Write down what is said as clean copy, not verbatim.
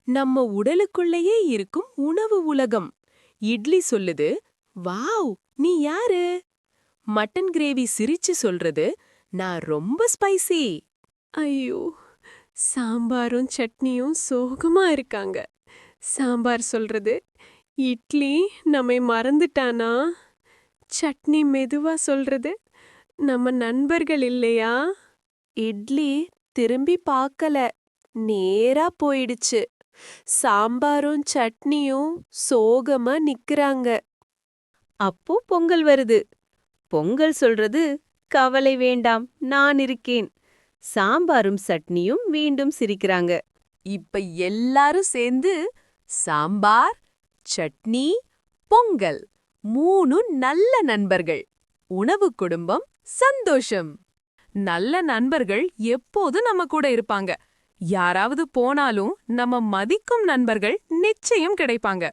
நம்ம உடலுக்குள்ளேயே இருக்கும் உணவு உலகம். இட்லி சொல்லுது, வாவ், நீ யாரு? மட்டன் கிரேவி சிரிச்சு சொல்றது, நான் ரொம்ப ஸ்பைசி. ஐயோ, சாம்பாரும் சட்னியும் சோகமா இருக்காங்க. சாம்பார் சொல்றது, இட்லி நம்மை மறந்துட்டானா? சட்னி மெதுவா சொல்றது, நம்ம நண்பர்கள் இல்லையா? இட்லி திரும்பி பார்க்கல, நேரா போயிடுச்சு. சாம்பாரும் சட்னியும் சோகமா நிக்கறாங்க. அப்போ பொங்கல் வருது. பொங்கல் சொல்றது, கவலை வேண்டாம், நான் இருக்கேன். சாம்பாரும் சட்னியும் மீண்டும் சிரிக்கிறாங்க. இப்ப எல்லாரும் சேர்ந்து சாம்பார், சட்னி, பொங்கல், 3 நல்ல நண்பர்கள். உணவு குடும்பம், சந்தோஷம். நல்ல நண்பர்கள் எப்போதும் நம்ம கூட இருப்பாங்க. யாராவது போனாலும் நம்ம மதிக்கும் நண்பர்கள் நிச்சயம் கிடைப்பாங்க.